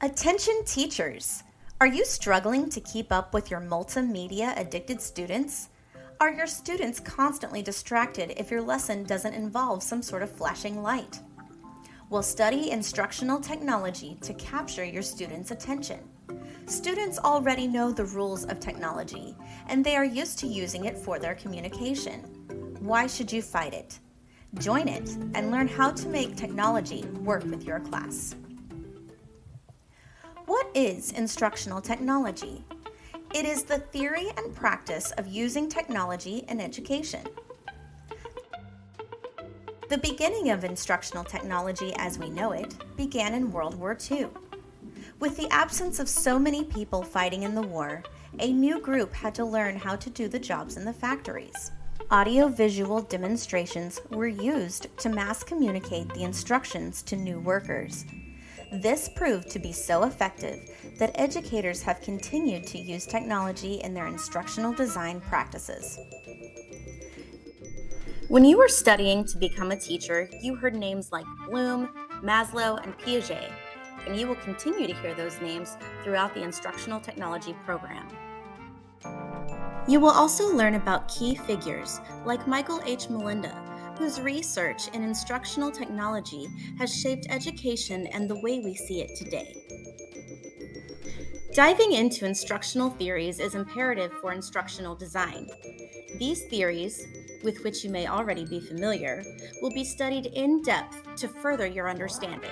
Attention teachers! Are you struggling to keep up with your multimedia addicted students? Are your students constantly distracted if your lesson doesn't involve some sort of flashing light? Well, study instructional technology to capture your students' attention. Students already know the rules of technology, and they are used to using it for their communication. Why should you fight it? Join it and learn how to make technology work with your class. What is instructional technology? It is the theory and practice of using technology in education. The beginning of instructional technology as we know it began in World War II. With the absence of so many people fighting in the war, a new group had to learn how to do the jobs in the factories. Audio-visual demonstrations were used to mass communicate the instructions to new workers. This proved to be so effective that educators have continued to use technology in their instructional design practices. When you were studying to become a teacher, you heard names like Bloom, Maslow, and Piaget, and you will continue to hear those names throughout the instructional technology program. You will also learn about key figures like Michael H. Melinda, whose research in instructional technology has shaped education and the way we see it today. Diving into instructional theories is imperative for instructional design. These theories, with which you may already be familiar, will be studied in depth to further your understanding.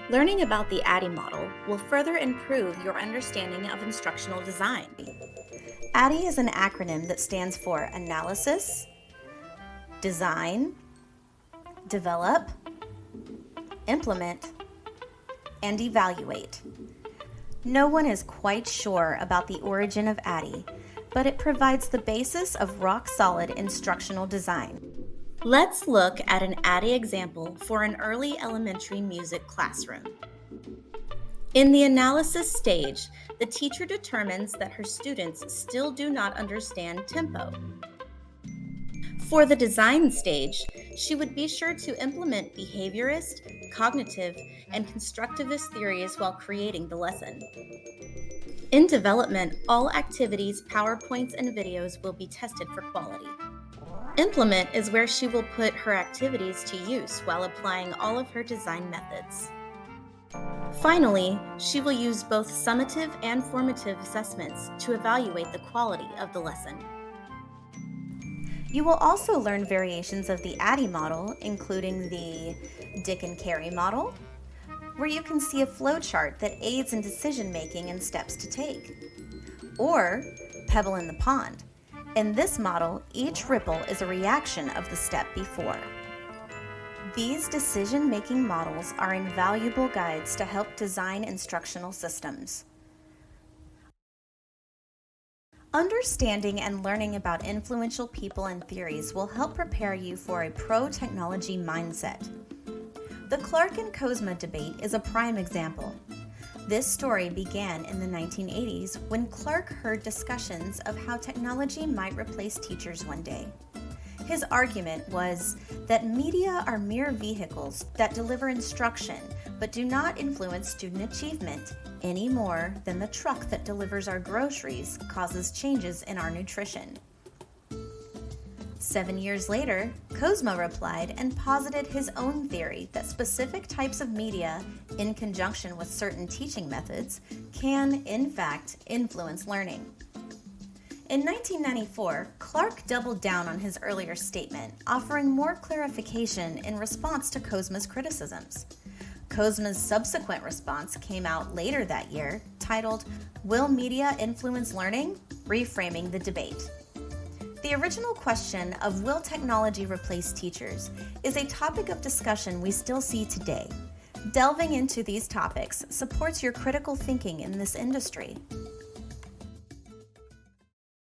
Learning about the ADDIE model will further improve your understanding of instructional design. ADDIE is an acronym that stands for Analysis, Design, Develop, Implement, and Evaluate. No one is quite sure about the origin of ADDIE, but it provides the basis of rock-solid instructional design. Let's look at an ADDIE example for an early elementary music classroom. In the analysis stage, the teacher determines that her students still do not understand tempo. For the design stage, she would be sure to implement behaviorist, cognitive, and constructivist theories while creating the lesson. In development, all activities, PowerPoints, and videos will be tested for quality. Implement is where she will put her activities to use while applying all of her design methods. Finally, she will use both summative and formative assessments to evaluate the quality of the lesson. You will also learn variations of the ADDIE model, including the Dick and Carey model, where you can see a flowchart that aids in decision-making and steps to take, or Pebble in the Pond. In this model, each ripple is a reaction of the step before. These decision-making models are invaluable guides to help design instructional systems. Understanding and learning about influential people and theories will help prepare you for a pro-technology mindset. The Clark and Kozma debate is a prime example. This story began in the 1980s when Clark heard discussions of how technology might replace teachers one day. His argument was that media are mere vehicles that deliver instruction but do not influence student achievement any more than the truck that delivers our groceries causes changes in our nutrition. 7 years later, Kozma replied and posited his own theory that specific types of media, in conjunction with certain teaching methods, can, in fact, influence learning. In 1994, Clark doubled down on his earlier statement, offering more clarification in response to Kozma's criticisms. Kozma's subsequent response came out later that year, titled, "Will Media Influence Learning? Reframing the Debate." The original question of will technology replace teachers is a topic of discussion we still see today. Delving into these topics supports your critical thinking in this industry.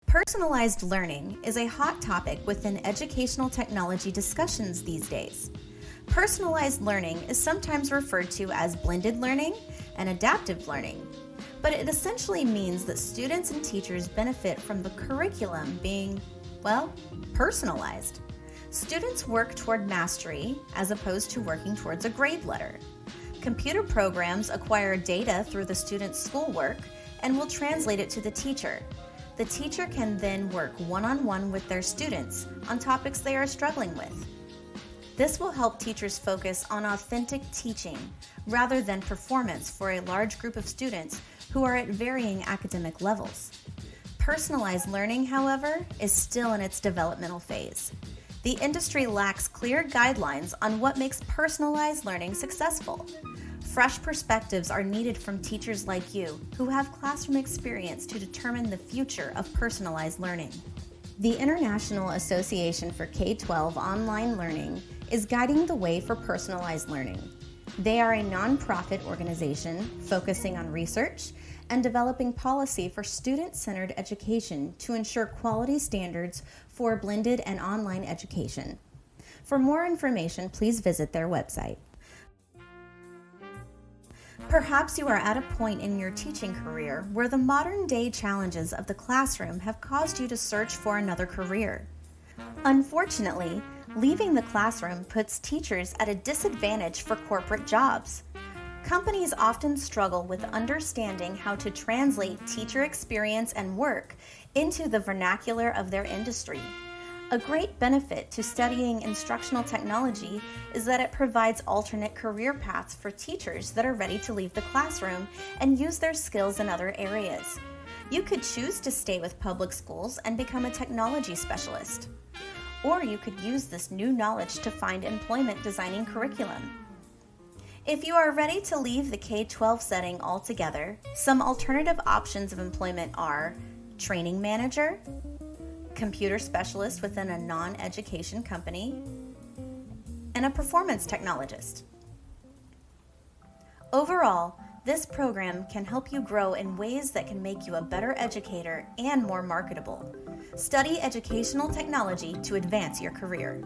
Personalized learning is a hot topic within educational technology discussions these days. Personalized learning is sometimes referred to as blended learning and adaptive learning, but it essentially means that students and teachers benefit from the curriculum being, well, personalized. Students work toward mastery as opposed to working towards a grade letter. Computer programs acquire data through the student's schoolwork and will translate it to the teacher. The teacher can then work one-on-one with their students on topics they are struggling with. This will help teachers focus on authentic teaching rather than performance for a large group of students who are at varying academic levels. Personalized learning, however, is still in its developmental phase. The industry lacks clear guidelines on what makes personalized learning successful. Fresh perspectives are needed from teachers like you who have classroom experience to determine the future of personalized learning. The International Association for K-12 Online Learning is guiding the way for personalized learning. They are a nonprofit organization focusing on research and developing policy for student-centered education to ensure quality standards for blended and online education. For more information, please visit their website. Perhaps you are at a point in your teaching career where the modern-day challenges of the classroom have caused you to search for another career. Unfortunately, leaving the classroom puts teachers at a disadvantage for corporate jobs. Companies often struggle with understanding how to translate teacher experience and work into the vernacular of their industry. A great benefit to studying instructional technology is that it provides alternate career paths for teachers that are ready to leave the classroom and use their skills in other areas. You could choose to stay with public schools and become a technology specialist. Or you could use this new knowledge to find employment designing curriculum. If you are ready to leave the K-12 setting altogether, some alternative options of employment are training manager, computer specialist within a non-education company, and a performance technologist. Overall, this program can help you grow in ways that can make you a better educator and more marketable. Study educational technology to advance your career.